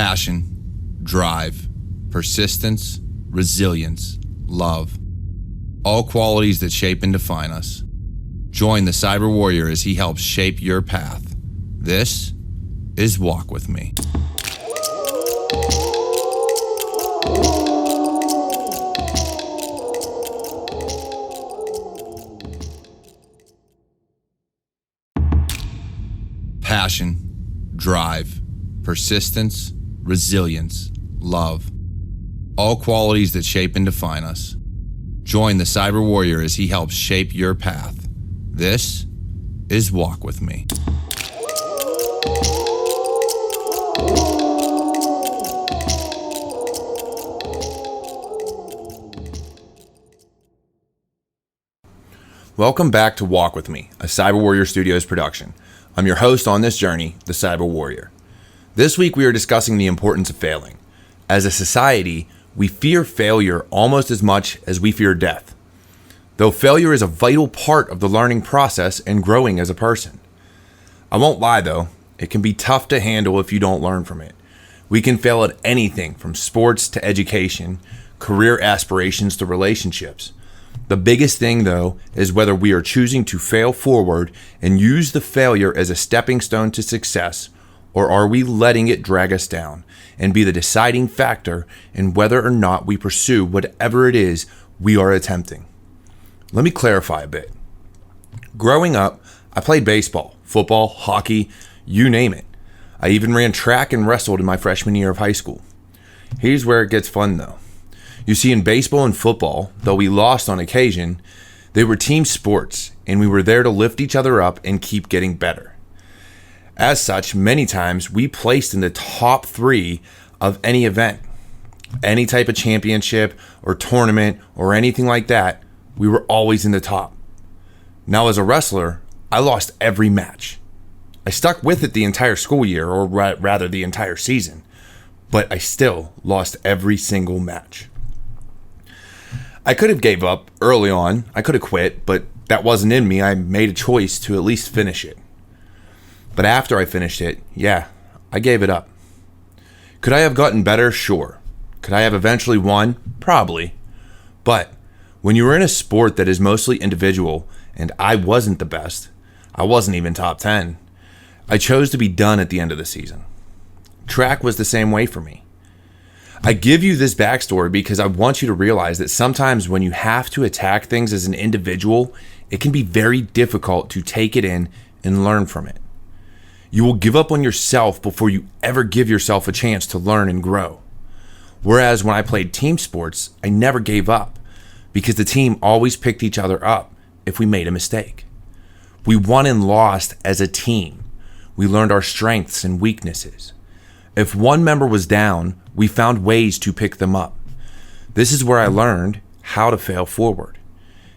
passion, drive, persistence, resilience, love. All qualities that shape and define us. Join the Cyber Warrior as he helps shape your path. This is Walk With Me. Passion, drive, persistence, resilience, love. All qualities that shape and define us. Join the Cyber Warrior as he helps shape your path. This is Walk With Me. Welcome back to Walk With Me, a cyberwarriorstudios production. I'm your host on this journey, the Cyber Warrior. This week we are discussing the importance of failing. As a society, we fear failure almost as much as we fear death. Though failure is a vital part of the learning process and growing as a person. I won't lie though, it can be tough to handle if you don't learn from it. We can fail at anything from sports to education, career aspirations to relationships. The biggest thing though is whether we are choosing to fail forward and use the failure as a stepping stone to success, or are we letting it drag us down and be the deciding factor in whether or not we pursue whatever it is we are attempting. Let me clarify a bit. Growing up, I played baseball, football, hockey, you name it. I even ran track and wrestled in my freshman year of high school. Here's where it gets fun though. You see, in baseball and football, though we lost on occasion, they were team sports, and we were there to lift each other up and keep getting better. As such, many times we placed in the top 3 of any event. Any type of championship or tournament or anything like that, we were always in the top. Now as a wrestler, I lost every match. I stuck with it the entire school year, or rather the entire season, but I still lost every single match. I could have gave up early on, I could have quit, but that wasn't in me. I made a choice to at least finish it. But after I finished it, I gave it up. Could I have gotten better? Sure. Could I have eventually won? Probably. But when you are in a sport that is mostly individual, and I wasn't the best, I wasn't even top 10, I chose to be done at the end of the season. Track was the same way for me. I give you this backstory because I want you to realize that sometimes when you have to attack things as an individual, it can be very difficult to take it in and learn from it. You will give up on yourself before you ever give yourself a chance to learn and grow. Whereas when I played team sports, I never gave up because the team always picked each other up if we made a mistake. We won and lost as a team. We learned our strengths and weaknesses. If one member was down, we found ways to pick them up. This is where I learned how to fail forward.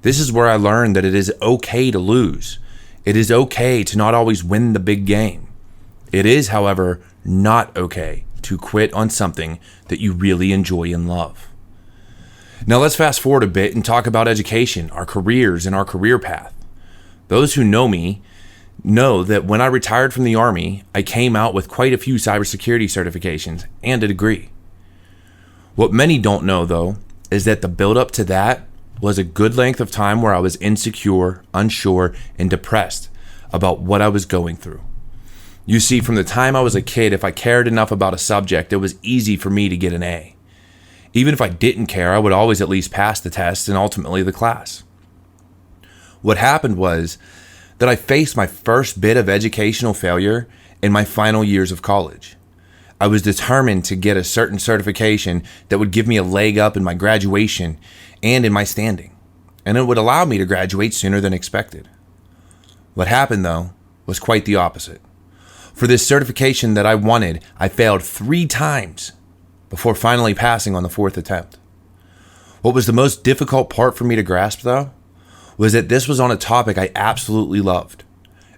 This is where I learned that it is okay to lose. It is okay to not always win the big game. It is, however, not okay to quit on something that you really enjoy and love. Now let's fast forward a bit and talk about education, our careers, and our career path. Those who know me know that when I retired from the Army, I came out with quite a few cybersecurity certifications and a degree. What many don't know, though, is that the build up to that was a good length of time where I was insecure, unsure, and depressed about what I was going through. You see, from the time I was a kid, if I cared enough about a subject, it was easy for me to get an A. Even if I didn't care, I would always at least pass the test and ultimately the class. What happened was that I faced my first bit of educational failure in my final years of college. I was determined to get a certain certification that would give me a leg up in my graduation and in my standing, and it would allow me to graduate sooner than expected. What happened, though, was quite the opposite. For this certification that I wanted, I failed 3 times before finally passing on the 4th attempt. What was the most difficult part for me to grasp, though, was that this was on a topic I absolutely loved.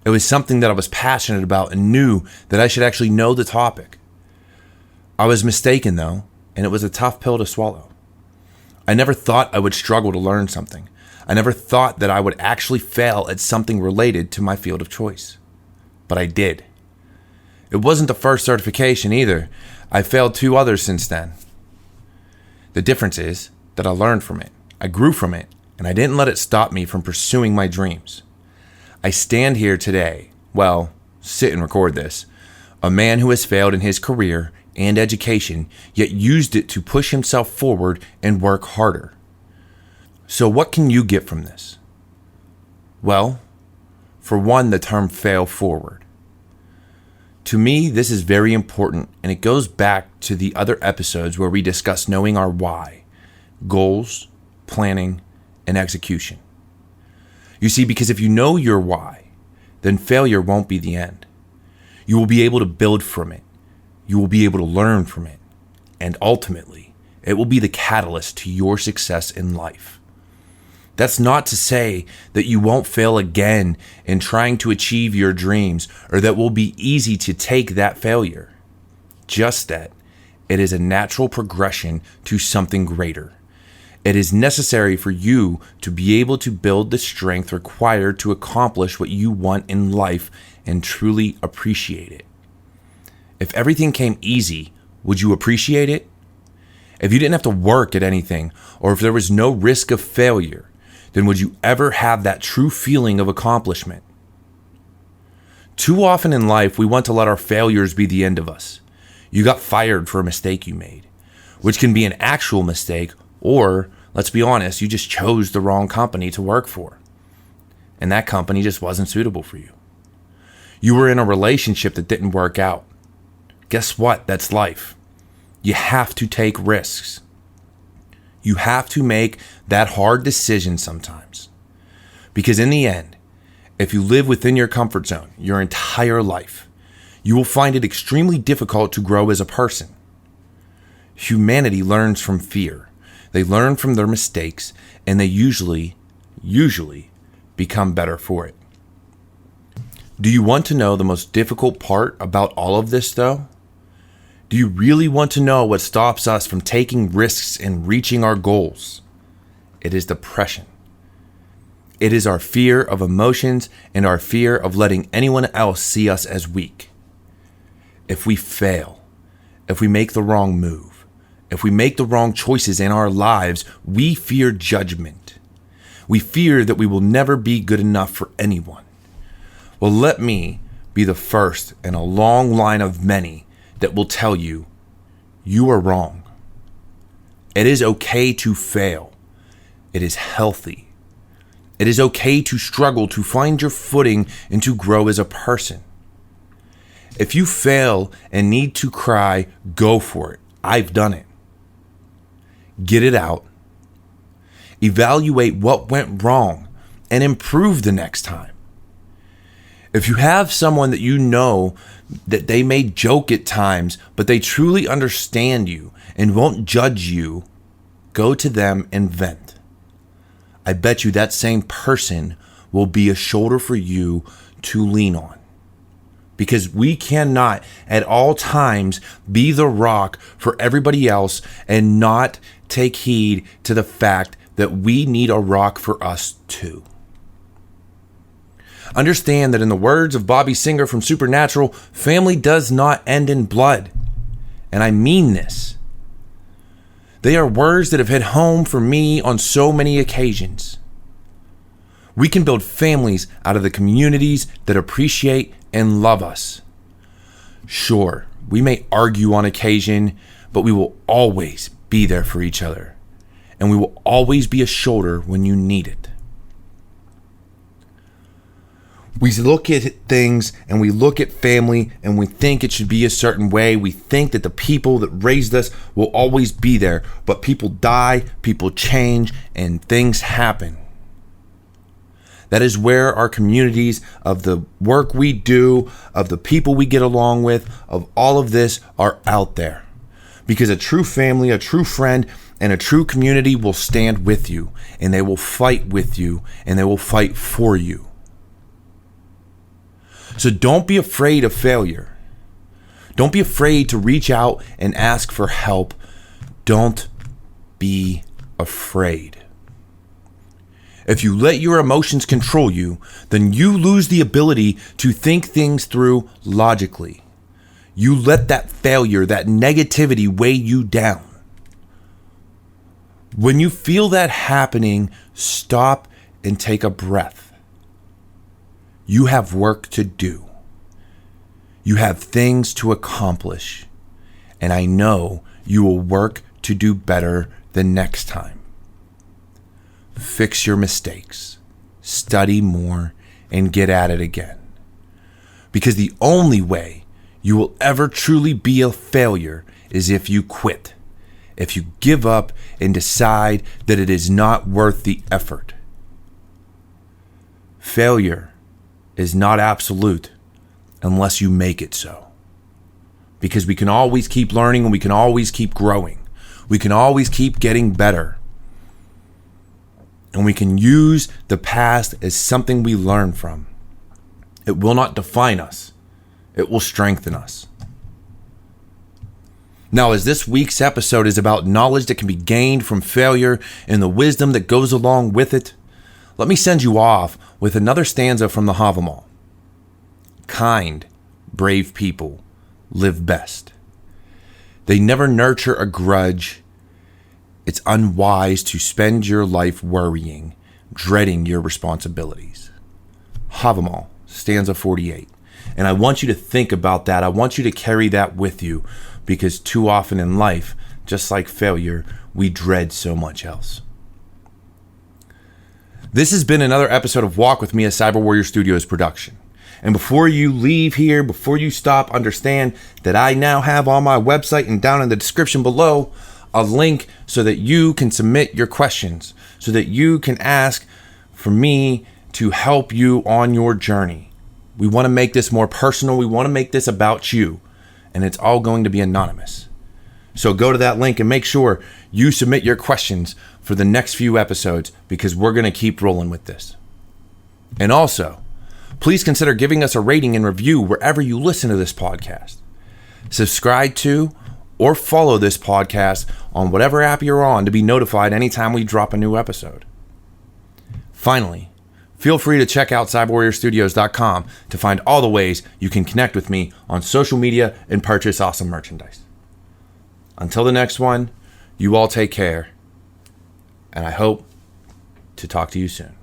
It was something that I was passionate about and knew that I should actually know the topic. I was mistaken though, and it was a tough pill to swallow. I never thought I would struggle to learn something. I never thought that I would actually fail at something related to my field of choice. But I did. It wasn't the first certification either. I failed 2 others since then. The difference is that I learned from it, I grew from it, and I didn't let it stop me from pursuing my dreams. I stand here today, sit and record this, a man who has failed in his career and education, yet used it to push himself forward and work harder. So what can you get from this? Well, for one, the term fail forward. To me, this is very important, and it goes back to the other episodes where we discuss knowing our why, goals, planning, and execution. You see, because if you know your why, then failure won't be the end. You will be able to build from it. You will be able to learn from it. And ultimately, it will be the catalyst to your success in life. That's not to say that you won't fail again in trying to achieve your dreams, or that it will be easy to take that failure. Just that it is a natural progression to something greater. It is necessary for you to be able to build the strength required to accomplish what you want in life and truly appreciate it. If everything came easy, would you appreciate it? If you didn't have to work at anything, or if there was no risk of failure, then would you ever have that true feeling of accomplishment? Too often in life, we want to let our failures be the end of us. You got fired for a mistake you made, which can be an actual mistake, or, let's be honest, you just chose the wrong company to work for, and that company just wasn't suitable for you. You were in a relationship that didn't work out. Guess what? That's life. You have to take risks. You have to make that hard decision sometimes. Because in the end, if you live within your comfort zone your entire life, you will find it extremely difficult to grow as a person. Humanity learns from fear. They learn from their mistakes, and they usually become better for it. Do you want to know the most difficult part about all of this, though? Do you really want to know what stops us from taking risks and reaching our goals? It is depression. It is our fear of emotions and our fear of letting anyone else see us as weak. If we fail, if we make the wrong move, if we make the wrong choices in our lives, we fear judgment. We fear that we will never be good enough for anyone. Well, let me be the first in a long line of many that will tell you, you are wrong. It is okay to fail. It is healthy. It is okay to struggle, to find your footing, and to grow as a person. If you fail and need to cry, go for it. I've done it. Get it out. Evaluate what went wrong and improve the next time. If you have someone that you know that they may joke at times, but they truly understand you and won't judge you, go to them and vent. I bet you that same person will be a shoulder for you to lean on. Because we cannot at all times be the rock for everybody else and not take heed to the fact that we need a rock for us too. Understand that in the words of Bobby Singer from Supernatural, family does not end in blood. And I mean this. They are words that have hit home for me on so many occasions. We can build families out of the communities that appreciate and love us. Sure, we may argue on occasion, but we will always be there for each other. And we will always be a shoulder when you need it. We look at things and we look at family and we think it should be a certain way. We think that the people that raised us will always be there. But people die, people change, and things happen. That is where our communities, of the work we do, of the people we get along with, of all of this are out there. Because a true family, a true friend, and a true community will stand with you. And they will fight with you. And they will fight for you. So don't be afraid of failure. Don't be afraid to reach out and ask for help. Don't be afraid. If you let your emotions control you, then you lose the ability to think things through logically. You let that failure, that negativity weigh you down. When you feel that happening, stop and take a breath. You have work to do. You have things to accomplish. And I know you will work to do better the next time. Fix your mistakes, study more, and get at it again. Because the only way you will ever truly be a failure is if you quit, if you give up and decide that it is not worth the effort. Failure is not absolute unless you make it so. Because we can always keep learning and we can always keep growing. We can always keep getting better. And we can use the past as something we learn from. It will not define us. It will strengthen us. Now, as this week's episode is about knowledge that can be gained from failure and the wisdom that goes along with it, let me send you off with another stanza from the Havamal. Kind, brave people live best. They never nurture a grudge. It's unwise to spend your life worrying, dreading your responsibilities. Havamal, stanza 48. And I want you to think about that. I want you to carry that with you, because too often in life, just like failure, we dread so much else. This has been another episode of Walk With Me, a Cyber Warrior Studios production. And before you leave here, before you stop, understand that I now have on my website and down in the description below a link so that you can submit your questions, so that you can ask for me to help you on your journey. We want to make this more personal. We want to make this about you, and it's all going to be anonymous. So go to that link and make sure you submit your questions for the next few episodes, because we're going to keep rolling with this. And also, please consider giving us a rating and review wherever you listen to this podcast. Subscribe to or follow this podcast on whatever app you're on to be notified anytime we drop a new episode. Finally, feel free to check out cyberwarriorstudios.com to find all the ways you can connect with me on social media and purchase awesome merchandise. Until the next one, you all take care, and I hope to talk to you soon.